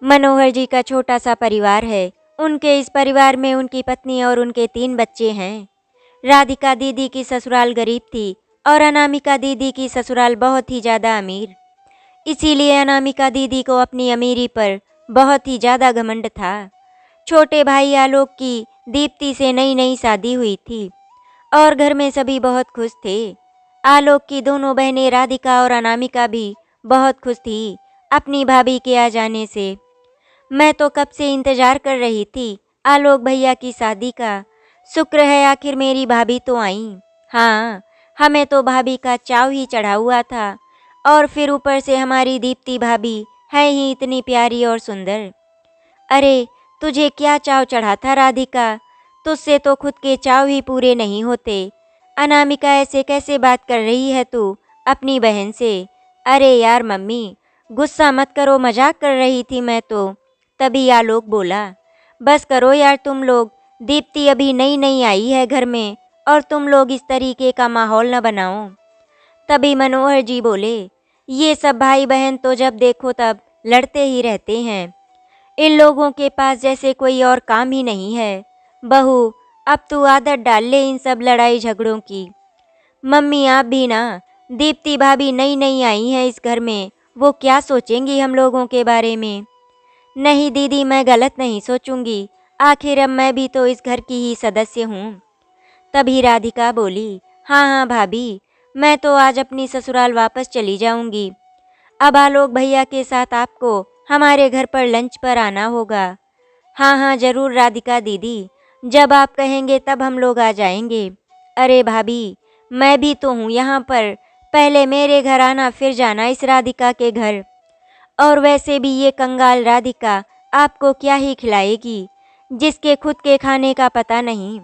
मनोहर जी का छोटा सा परिवार है। उनके इस परिवार में उनकी पत्नी और उनके 3 बच्चे हैं। राधिका दीदी की ससुराल गरीब थी और अनामिका दीदी की ससुराल बहुत ही ज़्यादा अमीर। इसीलिए अनामिका दीदी को अपनी अमीरी पर बहुत ही ज़्यादा घमंड था। छोटे भाई आलोक की दीप्ति से नई नई शादी हुई थी और घर में सभी बहुत खुश थे। आलोक की दोनों बहनें राधिका और अनामिका भी बहुत खुश थी अपनी भाभी के आ जाने से। मैं तो कब से इंतजार कर रही थी आलोक भैया की शादी का। शुक्र है आखिर मेरी भाभी तो आई। हाँ, हमें तो भाभी का चाव ही चढ़ा हुआ था और फिर ऊपर से हमारी दीप्ति भाभी है ही इतनी प्यारी और सुंदर। अरे, तुझे क्या चाव चढ़ा था राधिका? तुझसे तो खुद के चाव ही पूरे नहीं होते। अनामिका ऐसे कैसे बात कर रही है तू अपनी बहन से? अरे यार मम्मी, गुस्सा मत करो, मजाक कर रही थी मैं तो। तभी आलोक बोला, बस करो यार तुम लोग, दीप्ति अभी नई नई आई है घर में और तुम लोग इस तरीके का माहौल न बनाओ। तभी मनोहर जी बोले, ये सब भाई बहन तो जब देखो तब लड़ते ही रहते हैं। इन लोगों के पास जैसे कोई और काम ही नहीं है। बहू, अब तू आदत डाल ले इन सब लड़ाई झगड़ों की। मम्मी आप भी ना, दीप्ति भाभी नई नई आई हैं इस घर में, वो क्या सोचेंगी हम लोगों के बारे में। नहीं दीदी, मैं गलत नहीं सोचूंगी, आखिर अब मैं भी तो इस घर की ही सदस्य हूँ। तभी राधिका बोली, हाँ हाँ भाभी, मैं तो आज अपनी ससुराल वापस चली जाऊंगी। अब आलोक भैया के साथ आपको हमारे घर पर लंच पर आना होगा। हाँ हाँ जरूर राधिका दीदी, जब आप कहेंगे तब हम लोग आ जाएंगे। अरे भाभी, मैं भी तो हूँ यहाँ पर, पहले मेरे घर आना फिर जाना इस राधिका के घर। और वैसे भी ये कंगाल राधिका आपको क्या ही खिलाएगी, जिसके खुद के खाने का पता नहीं।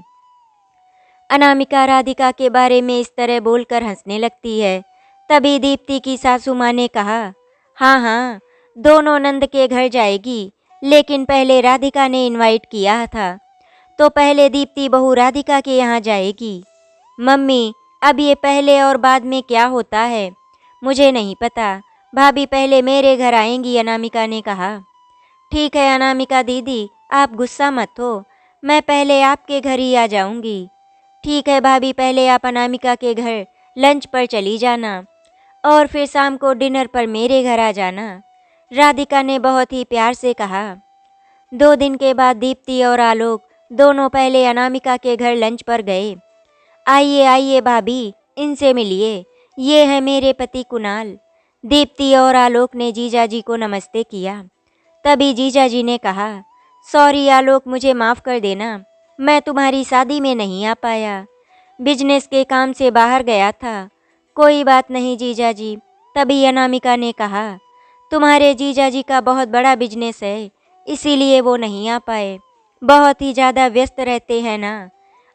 अनामिका राधिका के बारे में इस तरह बोलकर हंसने लगती है। तभी दीप्ति की सासू माँ ने कहा, हाँ हाँ, दोनों नंद के घर जाएगी, लेकिन पहले राधिका ने इनवाइट किया था, तो पहले दीप्ति बहू राधिका के यहाँ जाएगी। मम्मी, अब ये पहले और बाद में क्या होता है मुझे नहीं पता, भाभी पहले मेरे घर आएंगी, अनामिका ने कहा। ठीक है अनामिका दीदी, आप गुस्सा मत हो, मैं पहले आपके घर ही आ जाऊंगी। ठीक है भाभी, पहले आप अनामिका के घर लंच पर चली जाना और फिर शाम को डिनर पर मेरे घर आ जाना, राधिका ने बहुत ही प्यार से कहा। 2 दिन के बाद दीप्ति और आलोक दोनों पहले अनामिका के घर लंच पर गए। आइए आइए भाभी, इनसे मिलिए, ये है मेरे पति कुणाल। दीप्ति और आलोक ने जीजाजी को नमस्ते किया। तभी जीजाजी ने कहा, सॉरी आलोक, मुझे माफ़ कर देना, मैं तुम्हारी शादी में नहीं आ पाया, बिजनेस के काम से बाहर गया था। कोई बात नहीं जीजाजी। तभी अनामिका ने कहा, तुम्हारे जीजाजी का बहुत बड़ा बिजनेस है, इसीलिए वो नहीं आ पाए, बहुत ही ज़्यादा व्यस्त रहते हैं ना।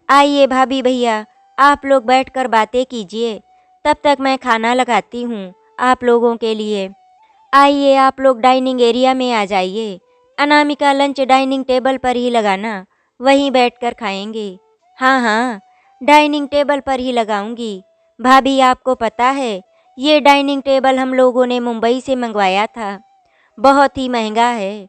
आइए भाभी भैया, आप लोग बैठकर बातें कीजिए, तब तक मैं खाना लगाती हूँ आप लोगों के लिए। आइए आप लोग डाइनिंग एरिया में आ जाइए। अनामिका लंच डाइनिंग टेबल पर ही लगाना, वहीं बैठकर खाएंगे। हाँ हाँ, डाइनिंग टेबल पर ही लगाऊंगी। भाभी आपको पता है, ये डाइनिंग टेबल हम लोगों ने मुंबई से मंगवाया था, बहुत ही महंगा है।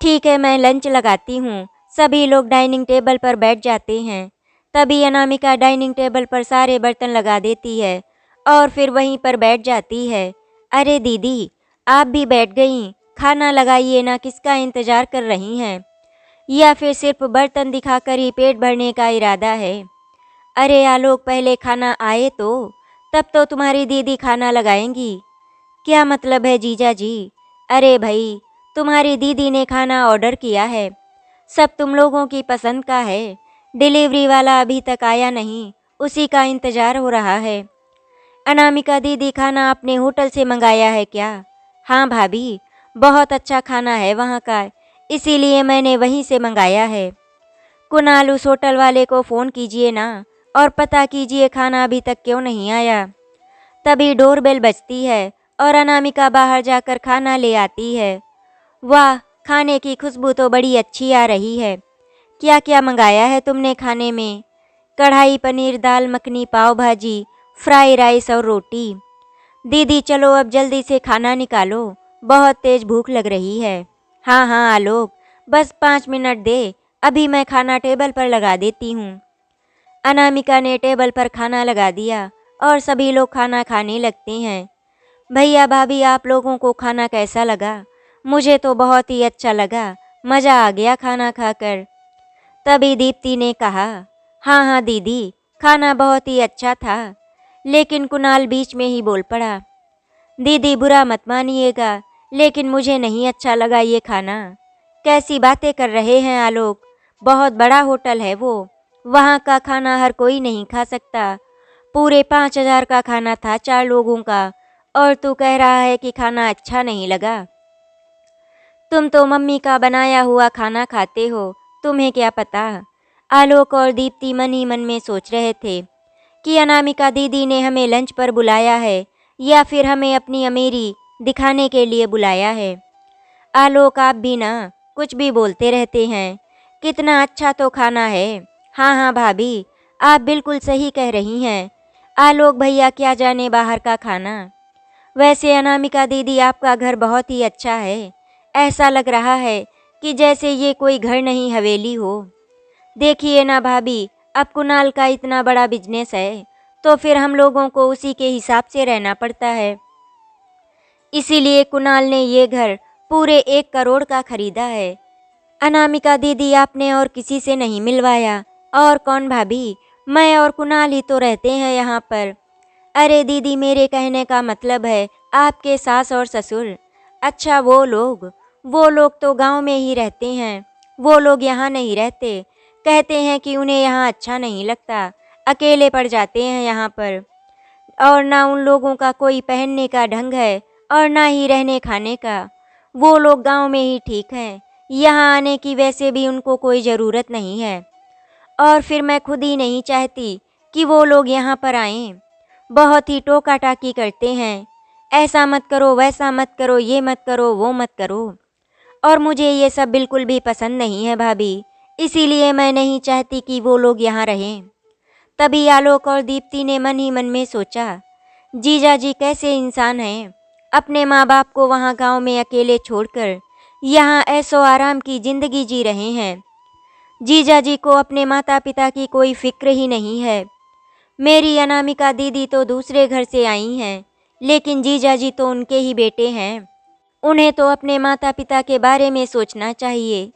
ठीक है, मैं लंच लगाती हूँ। सभी लोग डाइनिंग टेबल पर बैठ जाते हैं। तभी अनामिका डाइनिंग टेबल पर सारे बर्तन लगा देती है और फिर वहीं पर बैठ जाती है। अरे दीदी, आप भी बैठ गईं, खाना लगाइए ना, किसका इंतज़ार कर रही हैं? या फिर सिर्फ बर्तन दिखाकर ही पेट भरने का इरादा है? अरे आलोक, पहले खाना आए तो, तब तो तुम्हारी दीदी खाना लगाएंगी। क्या मतलब है जीजा जी? अरे भाई, तुम्हारी दीदी ने खाना ऑर्डर किया है, सब तुम लोगों की पसंद का है। डिलीवरी वाला अभी तक आया नहीं, उसी का इंतज़ार हो रहा है। अनामिका दीदी, खाना आपने होटल से मंगाया है क्या? हाँ भाभी, बहुत अच्छा खाना है वहाँ का, इसीलिए मैंने वहीं से मंगाया है। कुणाल, उस होटल वाले को फ़ोन कीजिए ना और पता कीजिए खाना अभी तक क्यों नहीं आया। तभी डोरबेल बजती है और अनामिका बाहर जाकर खाना ले आती है। वाह, खाने की खुशबू तो बड़ी अच्छी आ रही है। क्या क्या मंगाया है तुमने खाने में? कढ़ाई पनीर, दाल मखनी, पाव भाजी, फ्राई राइस और रोटी। दीदी चलो अब जल्दी से खाना निकालो, बहुत तेज भूख लग रही है। हाँ हाँ आलोक, बस 5 मिनट दे, अभी मैं खाना टेबल पर लगा देती हूँ। अनामिका ने टेबल पर खाना लगा दिया और सभी लोग खाना खाने लगते हैं। भैया भाभी, आप लोगों को खाना कैसा लगा? मुझे तो बहुत ही अच्छा लगा, मज़ा आ गया खाना खाकर। तभी दीप्ति ने कहा, हाँ हाँ दीदी, खाना बहुत ही अच्छा था। लेकिन कुणाल बीच में ही बोल पड़ा, दीदी बुरा मत मानिएगा, लेकिन मुझे नहीं अच्छा लगा ये खाना। कैसी बातें कर रहे हैं आलोक, बहुत बड़ा होटल है वो, वहाँ का खाना हर कोई नहीं खा सकता। पूरे 5,000 का खाना था 4 लोगों का, और तू कह रहा है कि खाना अच्छा नहीं लगा। तुम तो मम्मी का बनाया हुआ खाना खाते हो, तुम्हें क्या पता। आलोक और दीप्ति मन ही मन में सोच रहे थे कि अनामिका दीदी ने हमें लंच पर बुलाया है या फिर हमें अपनी अमीरी दिखाने के लिए बुलाया है। आलोक, आप भी ना कुछ भी बोलते रहते हैं, कितना अच्छा तो खाना है। हाँ हाँ भाभी, आप बिल्कुल सही कह रही हैं। आलोक भैया क्या जाने बाहर का खाना। वैसे अनामिका दीदी, आपका घर बहुत ही अच्छा है। ऐसा लग रहा है कि जैसे ये कोई घर नहीं हवेली हो। देखिए ना भाभी, अब कुणाल का इतना बड़ा बिजनेस है, तो फिर हम लोगों को उसी के हिसाब से रहना पड़ता है। इसीलिए कुणाल ने ये घर पूरे 1 करोड़ का खरीदा है। अनामिका दीदी, आपने और किसी से नहीं मिलवाया? और कौन भाभी, मैं और कुणाल ही तो रहते हैं यहाँ पर। अरे दीदी, मेरे कहने का मतलब है आपके सास और ससुर। अच्छा, वो लोग तो गांव में ही रहते हैं, वो लोग यहाँ नहीं रहते। कहते हैं कि उन्हें यहाँ अच्छा नहीं लगता, अकेले पड़ जाते हैं यहाँ पर। और ना उन लोगों का कोई पहनने का ढंग है और ना ही रहने खाने का। वो लोग गांव में ही ठीक हैं, यहाँ आने की वैसे भी उनको कोई ज़रूरत नहीं है। और फिर मैं खुद ही नहीं चाहती कि वो लोग यहाँ पर आएं। बहुत ही टोका टाकी करते हैं, ऐसा मत करो, वैसा मत करो, ये मत करो, वो मत करो। और मुझे ये सब बिल्कुल भी पसंद नहीं है भाभी, इसीलिए मैं नहीं चाहती कि वो लोग यहाँ रहें। तभी आलोक और दीप्ति ने मन ही मन में सोचा, जीजा जी कैसे इंसान हैं, अपने माँ बाप को वहाँ गांव में अकेले छोड़कर यहाँ ऐशो आराम की ज़िंदगी जी रहे हैं। जीजा जी को अपने माता पिता की कोई फिक्र ही नहीं है। मेरी अनामिका दीदी तो दूसरे घर से आई हैं, लेकिन जीजा जी तो उनके ही बेटे हैं। उन्हें तो अपने माता पिता के बारे में सोचना चाहिए।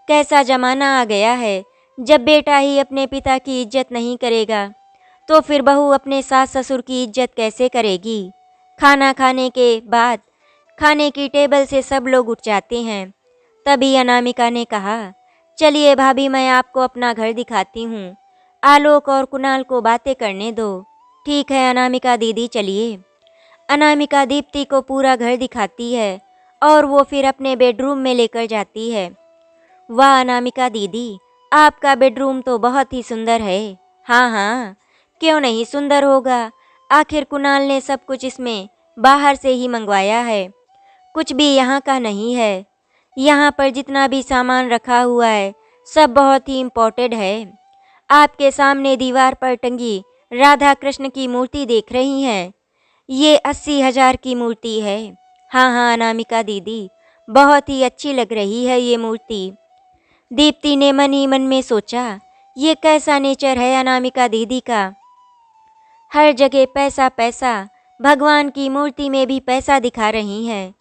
कैसा ज़माना आ गया है, जब बेटा ही अपने पिता की इज्जत नहीं करेगा, तो फिर बहू अपने सास ससुर की इज्जत कैसे करेगी। खाना खाने के बाद खाने की टेबल से सब लोग उठ जाते हैं। तभी अनामिका ने कहा, चलिए भाभी, मैं आपको अपना घर दिखाती हूँ। आलोक और कुणाल को बातें करने दो। ठीक है अनामिका दीदी, चलिए। अनामिका दीप्ति को पूरा घर दिखाती है और वो फिर अपने बेडरूम में लेकर जाती है। वाह अनामिका दीदी, आपका बेडरूम तो बहुत ही सुंदर है। हाँ हाँ, क्यों नहीं सुंदर होगा, आखिर कुणाल ने सब कुछ इसमें बाहर से ही मंगवाया है, कुछ भी यहाँ का नहीं है। यहाँ पर जितना भी सामान रखा हुआ है सब बहुत ही इम्पोर्टेड है। आपके सामने दीवार पर टंगी राधा कृष्ण की मूर्ति देख रही हैं, ये 80,000 की मूर्ति है। हाँ हाँ अनामिका दीदी, बहुत ही अच्छी लग रही है ये मूर्ति। दीप्ति ने मन ही मन में सोचा, ये कैसा नेचर है अनामिका दीदी का, हर जगह पैसा पैसा, भगवान की मूर्ति में भी पैसा दिखा रही हैं।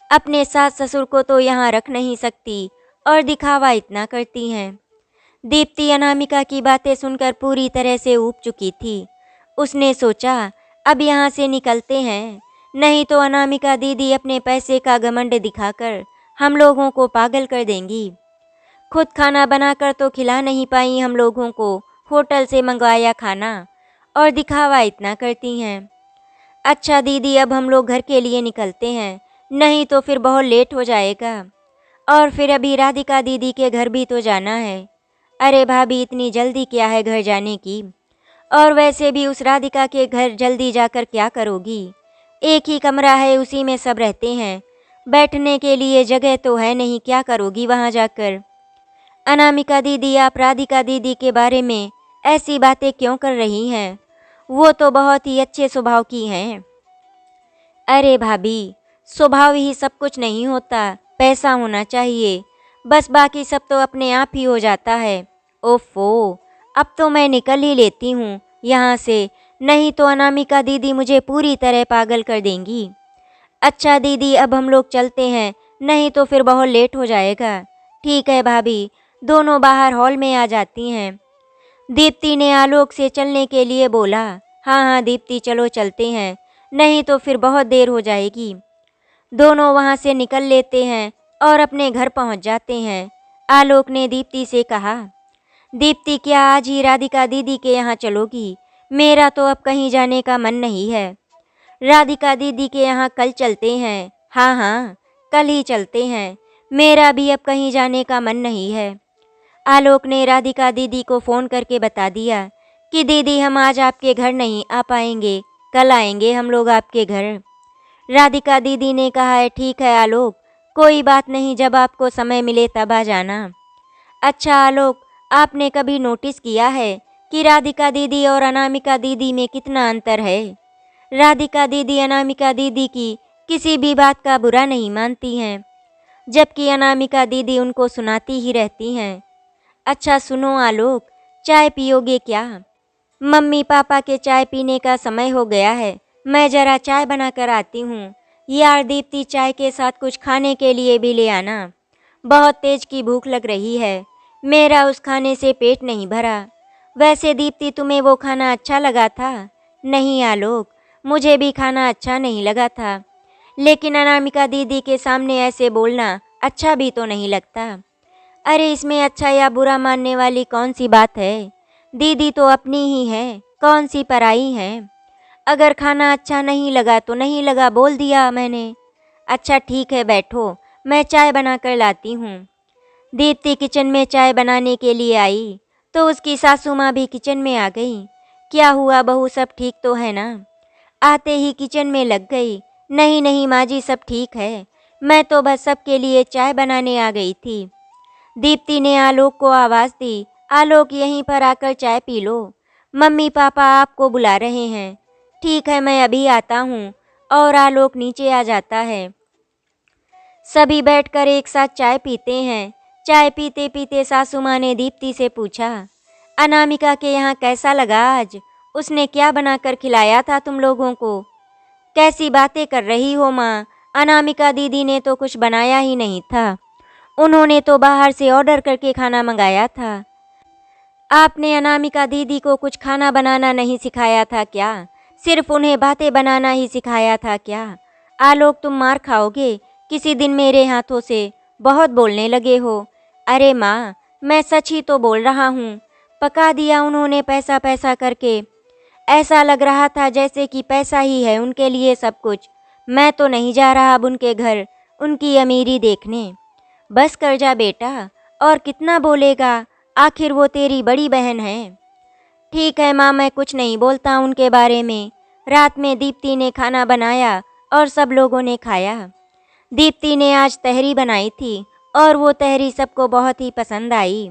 अपने सास ससुर को तो यहाँ रख नहीं सकती और दिखावा इतना करती हैं। दीप्ति अनामिका की बातें सुनकर पूरी तरह से ऊब चुकी थी। उसने सोचा, अब यहाँ से निकलते हैं, नहीं तो अनामिका दीदी अपने पैसे का घमंड दिखाकर हम लोगों को पागल कर देंगी। खुद खाना बनाकर तो खिला नहीं पाई हम लोगों को, होटल से मंगवाया खाना, और दिखावा इतना करती हैं। अच्छा दीदी, अब हम लोग घर के लिए निकलते हैं, नहीं तो फिर बहुत लेट हो जाएगा, और फिर अभी राधिका दीदी के घर भी तो जाना है। अरे भाभी, इतनी जल्दी क्या है घर जाने की, और वैसे भी उस राधिका के घर जल्दी जाकर क्या करोगी, एक ही कमरा है, उसी में सब रहते हैं, बैठने के लिए जगह तो है नहीं, क्या करोगी वहाँ जाकर। अनामिका दीदी, आप राधिका दीदी के बारे में ऐसी बातें क्यों कर रही हैं, वो तो बहुत ही अच्छे स्वभाव की हैं। अरे भाभी, स्वभाव ही सब कुछ नहीं होता, पैसा होना चाहिए, बस बाकी सब तो अपने आप ही हो जाता है। ओफ़ो, अब तो मैं निकल ही लेती हूँ यहाँ से, नहीं तो अनामिका दीदी मुझे पूरी तरह पागल कर देंगी। अच्छा दीदी, अब हम लोग चलते हैं, नहीं तो फिर बहुत लेट हो जाएगा। ठीक है भाभी। दोनों बाहर हॉल में आ जाती हैं। दीप्ति ने आलोक से चलने के लिए बोला। हाँ हाँ दीप्ति, चलो चलते हैं, नहीं तो फिर बहुत देर हो जाएगी। दोनों वहाँ से निकल लेते हैं और अपने घर पहुँच जाते हैं। आलोक ने दीप्ति से कहा, दीप्ति क्या आज ही राधिका दीदी के यहाँ चलोगी? मेरा तो अब कहीं जाने का मन नहीं है। राधिका दीदी के यहाँ कल चलते हैं। हाँ हाँ, कल ही चलते हैं, मेरा भी अब कहीं जाने का मन नहीं है। आलोक ने राधिका दीदी को फ़ोन करके बता दिया कि दीदी हम आज आपके घर नहीं आ पाएंगे, कल आएंगे हम लोग आपके घर। राधिका दीदी ने कहा है ठीक है आलोक, कोई बात नहीं, जब आपको समय मिले तब आ जाना। अच्छा आलोक, आपने कभी नोटिस किया है कि राधिका दीदी और अनामिका दीदी में कितना अंतर है? राधिका दीदी अनामिका दीदी की किसी भी बात का बुरा नहीं मानती हैं, जबकि अनामिका दीदी उनको सुनाती ही रहती हैं। अच्छा सुनो आलोक, चाय पियोगे क्या? मम्मी पापा के चाय पीने का समय हो गया है, मैं ज़रा चाय बना कर आती हूँ। यार दीप्ति, चाय के साथ कुछ खाने के लिए भी ले आना, बहुत तेज की भूख लग रही है, मेरा उस खाने से पेट नहीं भरा। वैसे दीप्ति, तुम्हें वो खाना अच्छा लगा था? नहीं आलोक, मुझे भी खाना अच्छा नहीं लगा था, लेकिन अनामिका दीदी के सामने ऐसे बोलना अच्छा भी तो नहीं लगता। अरे इसमें अच्छा या बुरा मानने वाली कौन सी बात है? दीदी तो अपनी ही है, कौन सी पराई है। अगर खाना अच्छा नहीं लगा तो नहीं लगा, बोल दिया मैंने। अच्छा ठीक है, बैठो, मैं चाय बना कर लाती हूँ। दीप्ति किचन में चाय बनाने के लिए आई तो उसकी सासू माँ भी किचन में आ गई। क्या हुआ बहू, सब ठीक तो है ना? आते ही किचन में लग गई। नहीं नहीं माँ जी, सब ठीक है, मैं तो बस सबके लिए चाय बनाने आ गई थी। दीप्ति ने आलोक को आवाज़ दी, आलोक यहीं पर आकर चाय पी लो, मम्मी पापा आपको बुला रहे हैं। ठीक है, मैं अभी आता हूँ। और आलोक नीचे आ जाता है। सभी बैठकर एक साथ चाय पीते हैं। चाय पीते पीते सासू माँ ने दीप्ति से पूछा, अनामिका के यहाँ कैसा लगा आज? उसने क्या बनाकर खिलाया था तुम लोगों को? कैसी बातें कर रही हो माँ, अनामिका दीदी ने तो कुछ बनाया ही नहीं था, उन्होंने तो बाहर से ऑर्डर करके खाना मंगाया था। आपने अनामिका दीदी को कुछ खाना बनाना नहीं सिखाया था क्या? सिर्फ उन्हें बातें बनाना ही सिखाया था क्या? आलोक, तुम मार खाओगे किसी दिन मेरे हाथों से, बहुत बोलने लगे हो। अरे माँ, मैं सच ही तो बोल रहा हूँ, पका दिया उन्होंने पैसा पैसा करके, ऐसा लग रहा था जैसे कि पैसा ही है उनके लिए सब कुछ। मैं तो नहीं जा रहा अब उनके घर उनकी अमीरी देखने। बस कर जा बेटा, और कितना बोलेगा, आखिर वो तेरी बड़ी बहन है। ठीक है माँ, मैं कुछ नहीं बोलता उनके बारे में। रात में दीप्ति ने खाना बनाया और सब लोगों ने खाया। दीप्ति ने आज तहरी बनाई थी और वो तहरी सबको बहुत ही पसंद आई।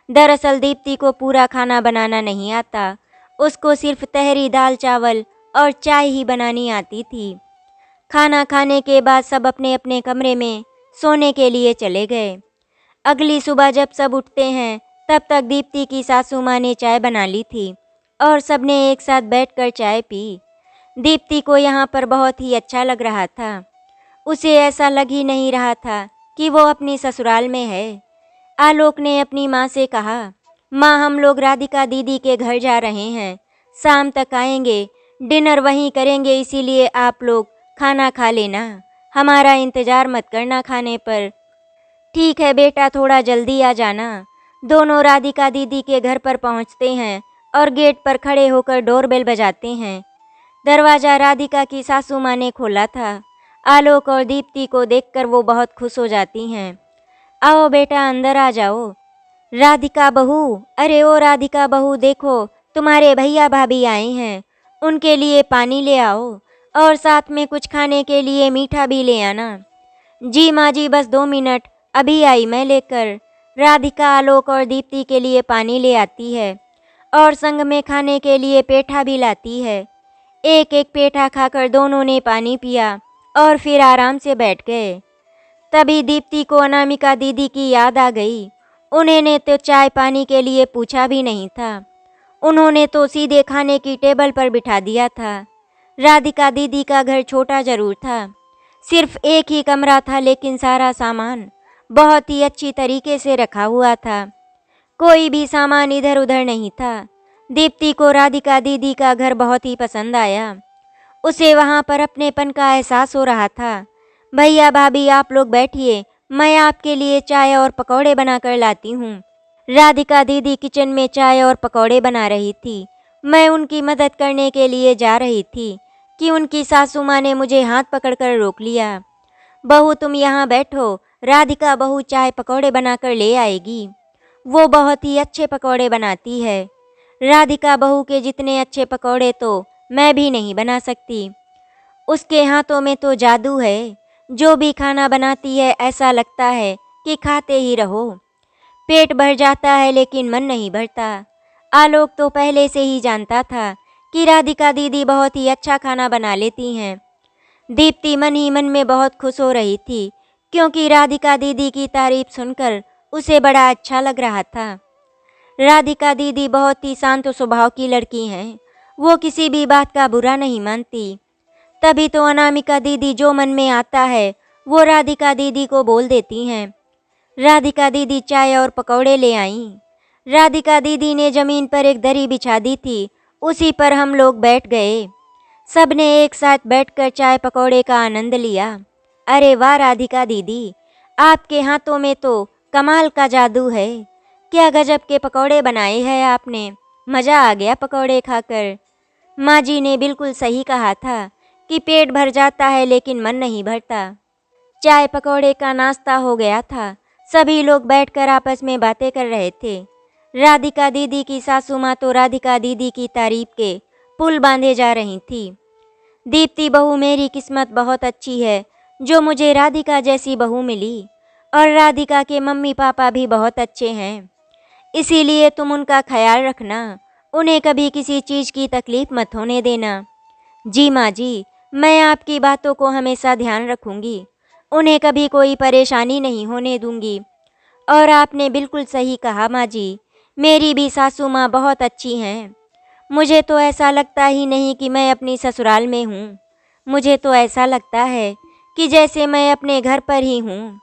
दरअसल दीप्ति को पूरा खाना बनाना नहीं आता, उसको सिर्फ तहरी, दाल चावल और चाय ही बनानी आती थी। खाना खाने के बाद सब अपने अपने कमरे में सोने के लिए चले गए। अगली सुबह जब सब उठते हैं तब तक दीप्ति की सासू माँ ने चाय बना ली थी और सबने एक साथ बैठकर चाय पी। दीप्ति को यहाँ पर बहुत ही अच्छा लग रहा था, उसे ऐसा लग ही नहीं रहा था कि वो अपनी ससुराल में है। आलोक ने अपनी माँ से कहा, माँ हम लोग राधिका दीदी के घर जा रहे हैं, शाम तक आएंगे, डिनर वहीं करेंगे, इसीलिए आप लोग खाना खा लेना, हमारा इंतज़ार मत करना खाने पर। ठीक है बेटा, थोड़ा जल्दी आ जाना। दोनों राधिका दीदी के घर पर पहुंचते हैं और गेट पर खड़े होकर डोरबेल बजाते हैं। दरवाज़ा राधिका की सासू माँ ने खोला था। आलोक और दीप्ति को देखकर वो बहुत खुश हो जाती हैं। आओ बेटा, अंदर आ जाओ। राधिका बहू, अरे ओ राधिका बहू, देखो तुम्हारे भैया भाभी आए हैं, उनके लिए पानी ले आओ और साथ में कुछ खाने के लिए मीठा भी ले आना। जी माँ जी, बस 2 मिनट, अभी आई मैं लेकर। राधिका आलोक और दीप्ति के लिए पानी ले आती है और संग में खाने के लिए पेठा भी लाती है। एक एक पेठा खाकर दोनों ने पानी पिया और फिर आराम से बैठ गए। तभी दीप्ति को अनामिका दीदी की याद आ गई। उन्होंने तो चाय पानी के लिए पूछा भी नहीं था, उन्होंने तो सीधे खाने की टेबल पर बिठा दिया था। राधिका दीदी का घर छोटा जरूर था, सिर्फ एक ही कमरा था, लेकिन सारा सामान बहुत ही अच्छी तरीके से रखा हुआ था। कोई भी सामान इधर उधर नहीं था। दीप्ति को राधिका दीदी का घर बहुत ही पसंद आया। उसे वहाँ पर अपनेपन का एहसास हो रहा था। भैया भाभी आप लोग बैठिए, मैं आपके लिए चाय और पकौड़े बनाकर लाती हूँ। राधिका दीदी किचन में चाय और पकौड़े बना रही थी। मैं उनकी मदद करने के लिए जा रही थी कि उनकी सासू माँ ने मुझे हाथ पकड़कर रोक लिया। बहू तुम यहाँ बैठो, राधिका बहू चाय पकौड़े बनाकर ले आएगी। वो बहुत ही अच्छे पकौड़े बनाती है। राधिका बहू के जितने अच्छे पकौड़े तो मैं भी नहीं बना सकती। उसके हाथों में तो जादू है, जो भी खाना बनाती है ऐसा लगता है कि खाते ही रहो। पेट भर जाता है लेकिन मन नहीं भरता। आलोक तो पहले से ही जानता था कि राधिका दीदी बहुत ही अच्छा खाना बना लेती हैं। दीप्ति मन ही मन में बहुत खुश हो रही थी, क्योंकि राधिका दीदी की तारीफ सुनकर उसे बड़ा अच्छा लग रहा था। राधिका दीदी बहुत ही शांत स्वभाव की लड़की हैं, वो किसी भी बात का बुरा नहीं मानती। तभी तो अनामिका दीदी जो मन में आता है वो राधिका दीदी को बोल देती हैं। राधिका दीदी चाय और पकौड़े ले आईं। राधिका दीदी ने जमीन पर एक दरी बिछा दी थी, उसी पर हम लोग बैठ गए। सब ने एक साथ बैठकर चाय पकौड़े का आनंद लिया। अरे वाह राधिका दीदी, आपके हाथों में तो कमाल का जादू है। क्या गजब के पकौड़े बनाए हैं आपने, मज़ा आ गया पकौड़े खाकर। माँ जी ने बिल्कुल सही कहा था कि पेट भर जाता है लेकिन मन नहीं भरता। चाय पकौड़े का नाश्ता हो गया था। सभी लोग बैठकर आपस में बातें कर रहे थे। राधिका दीदी की सासू माँ तो राधिका दीदी की तारीफ के पुल बांधे जा रही थी। दीप्ति बहू, मेरी किस्मत बहुत अच्छी है जो मुझे राधिका जैसी बहू मिली, और राधिका के मम्मी पापा भी बहुत अच्छे हैं, इसीलिए तुम उनका ख्याल रखना, उन्हें कभी किसी चीज़ की तकलीफ मत होने देना। जी माँ जी, मैं आपकी बातों को हमेशा ध्यान रखूंगी, उन्हें कभी कोई परेशानी नहीं होने दूंगी। और आपने बिल्कुल सही कहा माँ जी, मेरी भी सासू माँ बहुत अच्छी हैं। मुझे तो ऐसा लगता ही नहीं कि मैं अपनी ससुराल में हूँ, मुझे तो ऐसा लगता है कि जैसे मैं अपने घर पर ही हूँ।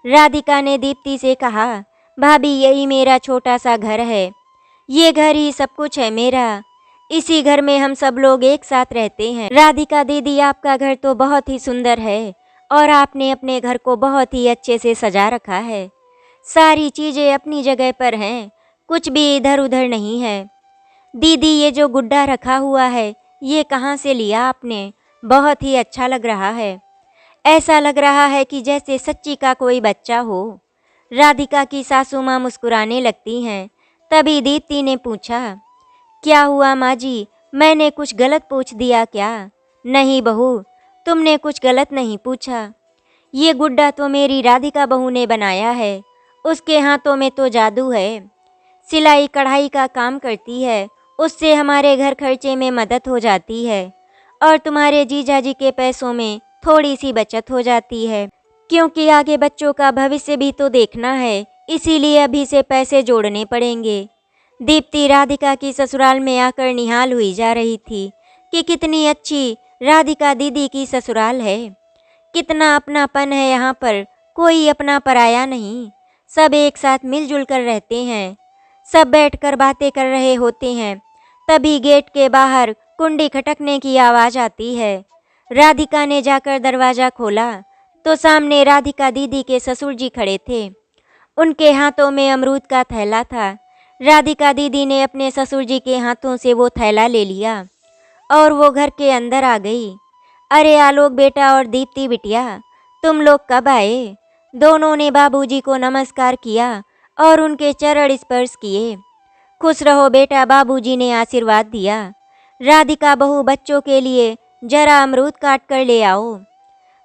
राधिका ने दीप्ति से कहा, भाभी यही मेरा छोटा सा घर है, ये घर ही सब कुछ है मेरा, इसी घर में हम सब लोग एक साथ रहते हैं। राधिका दीदी, आपका घर तो बहुत ही सुंदर है और आपने अपने घर को बहुत ही अच्छे से सजा रखा है। सारी चीज़ें अपनी जगह पर हैं, कुछ भी इधर उधर नहीं है। दीदी ये जो गुड्डा रखा हुआ है ये कहाँ से लिया आपने, बहुत ही अच्छा लग रहा है। ऐसा लग रहा है कि जैसे सच्ची का कोई बच्चा हो। राधिका की सासू माँ मुस्कुराने लगती हैं। तभी दीप्ति ने पूछा, क्या हुआ माँ जी, मैंने कुछ गलत पूछ दिया क्या? नहीं बहू, तुमने कुछ गलत नहीं पूछा। ये गुड्डा तो मेरी राधिका बहू ने बनाया है, उसके हाथों में तो जादू है। सिलाई कढ़ाई का काम करती है, उससे हमारे घर खर्चे में मदद हो जाती है और तुम्हारे जीजा जी के पैसों में थोड़ी सी बचत हो जाती है, क्योंकि आगे बच्चों का भविष्य भी तो देखना है, इसीलिए अभी से पैसे जोड़ने पड़ेंगे। दीप्ति राधिका की ससुराल में आकर निहाल हुई जा रही थी कि कितनी अच्छी राधिका दीदी की ससुराल है, कितना अपनापन है यहाँ पर, कोई अपना पराया नहीं, सब एक साथ मिलजुल कर रहते हैं। सब बैठकर बातें कर रहे होते हैं। तभी गेट के बाहर कुंडी खटकने की आवाज़ आती है। राधिका ने जाकर दरवाज़ा खोला तो सामने राधिका दीदी के ससुर जी खड़े थे। उनके हाथों में अमरूद का थैला था। राधिका दीदी ने अपने ससुर जी के हाथों से वो थैला ले लिया और वो घर के अंदर आ गई। अरे आलोक बेटा और दीप्ति बिटिया, तुम लोग कब आए? दोनों ने बाबूजी को नमस्कार किया और उनके चरण स्पर्श किए। खुश रहो बेटा, बाबूजी ने आशीर्वाद दिया। राधिका बहू, बच्चों के लिए जरा अमरूद काट कर ले आओ।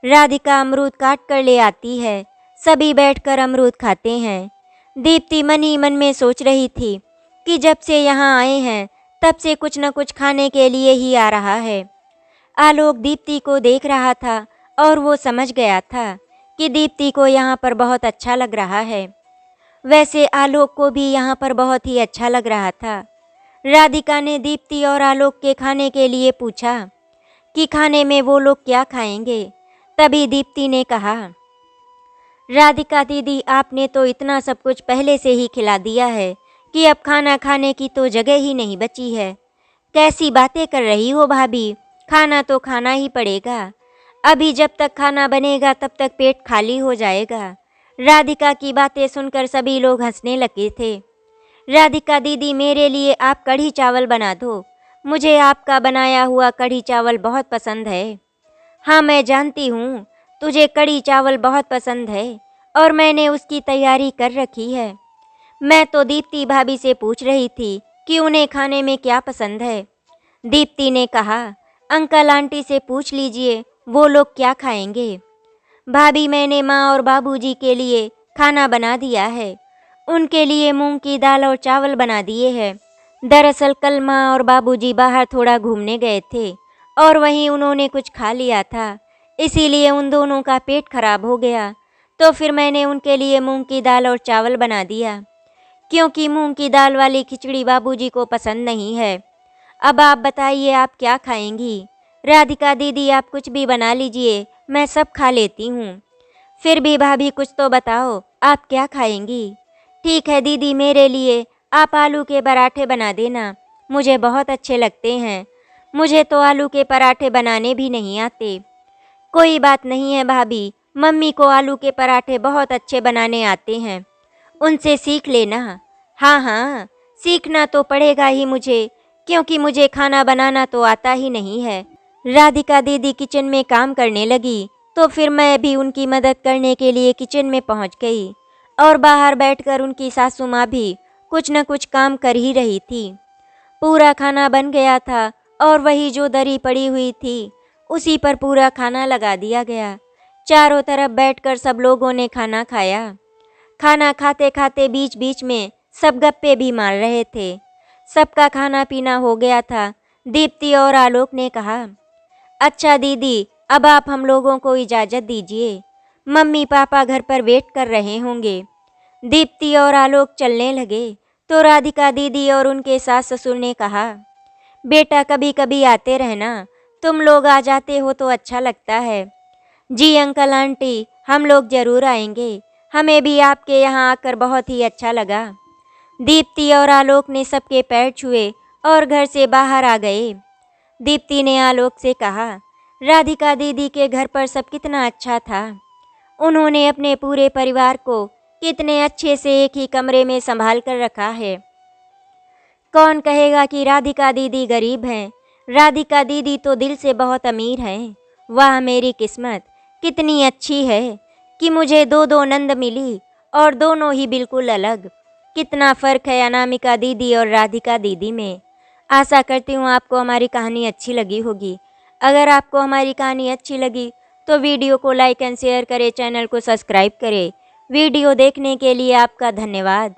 राधिका अमरूद काट कर ले आती है। सभी बैठकर अमरूद खाते हैं। दीप्ति मन ही मन में सोच रही थी कि जब से यहाँ आए हैं तब से कुछ न कुछ खाने के लिए ही आ रहा है। आलोक दीप्ति को देख रहा था और वो समझ गया था कि दीप्ति को यहाँ पर बहुत अच्छा लग रहा है। वैसे आलोक को भी यहाँ पर बहुत ही अच्छा लग रहा था। राधिका ने दीप्ति और आलोक के खाने के लिए पूछा कि खाने में वो लोग क्या खाएंगे। तभी दीप्ति ने कहा, राधिका दीदी, आपने तो इतना सब कुछ पहले से ही खिला दिया है कि अब खाना खाने की तो जगह ही नहीं बची है। कैसी बातें कर रही हो भाभी, खाना तो खाना ही पड़ेगा। अभी जब तक खाना बनेगा तब तक पेट खाली हो जाएगा। राधिका की बातें सुनकर सभी लोग हंसने लगे थे। राधिका दीदी, मेरे लिए आप कढ़ी चावल बना दो। मुझे आपका बनाया हुआ कढ़ी चावल बहुत पसंद है। हाँ, मैं जानती हूँ तुझे कढ़ी चावल बहुत पसंद है और मैंने उसकी तैयारी कर रखी है। मैं तो दीप्ति भाभी से पूछ रही थी कि उन्हें खाने में क्या पसंद है। दीप्ति ने कहा, अंकल आंटी से पूछ लीजिए वो लोग क्या खाएंगे। भाभी, मैंने माँ और बाबूजी के लिए खाना बना दिया है। उनके लिए मूंग की दाल और चावल बना दिए हैं। दरअसल कल माँ और बाबूजी बाहर थोड़ा घूमने गए थे और वहीं उन्होंने कुछ खा लिया था, इसीलिए उन दोनों का पेट खराब हो गया। तो फिर मैंने उनके लिए मूंग की दाल और चावल बना दिया, क्योंकि मूंग की दाल वाली खिचड़ी बाबूजी को पसंद नहीं है। अब आप बताइए आप क्या खाएंगी। राधिका दीदी, आप कुछ भी बना लीजिए, मैं सब खा लेती हूँ। फिर भी भाभी कुछ तो बताओ, आप क्या खाएंगी। ठीक है दीदी, मेरे लिए आप आलू के पराठे बना देना, मुझे बहुत अच्छे लगते हैं। मुझे तो आलू के पराठे बनाने भी नहीं आते। कोई बात नहीं है भाभी, मम्मी को आलू के पराठे बहुत अच्छे बनाने आते हैं, उनसे सीख लेना। हाँ हाँ, सीखना तो पड़ेगा ही मुझे, क्योंकि मुझे खाना बनाना तो आता ही नहीं है। राधिका दीदी किचन में काम करने लगी तो फिर मैं भी उनकी मदद करने के लिए किचन में पहुंच गई और बाहर बैठकर उनकी सासू माँ भी कुछ न कुछ काम कर ही रही थी। पूरा खाना बन गया था और वही जो दरी पड़ी हुई थी उसी पर पूरा खाना लगा दिया गया। चारों तरफ बैठकर सब लोगों ने खाना खाया। खाना खाते खाते बीच बीच में सब गप्पे भी मार रहे थे। सबका खाना पीना हो गया था। दीप्ति और आलोक ने कहा, अच्छा दीदी, अब आप हम लोगों को इजाज़त दीजिए, मम्मी पापा घर पर वेट कर रहे होंगे। दीप्ति और आलोक चलने लगे तो राधिका दीदी और उनके सास ससुर ने कहा, बेटा कभी कभी आते रहना, तुम लोग आ जाते हो तो अच्छा लगता है। जी अंकल आंटी, हम लोग ज़रूर आएंगे, हमें भी आपके यहाँ आकर बहुत ही अच्छा लगा। दीप्ति और आलोक ने सबके पैर छुए और घर से बाहर आ गए। दीप्ति ने आलोक से कहा, राधिका दीदी के घर पर सब कितना अच्छा था। उन्होंने अपने पूरे परिवार को कितने अच्छे से एक ही कमरे में संभाल कर रखा है। कौन कहेगा कि राधिका दीदी गरीब हैं। राधिका दीदी तो दिल से बहुत अमीर हैं। वाह मेरी किस्मत कितनी अच्छी है कि मुझे दो दो नंद मिली और दोनों ही बिल्कुल अलग। कितना फ़र्क है अनामिका दीदी और राधिका दीदी में। आशा करती हूँ आपको हमारी कहानी अच्छी लगी होगी। अगर आपको हमारी कहानी अच्छी लगी तो वीडियो को लाइक एंड शेयर करें, चैनल को सब्सक्राइब करें। वीडियो देखने के लिए आपका धन्यवाद।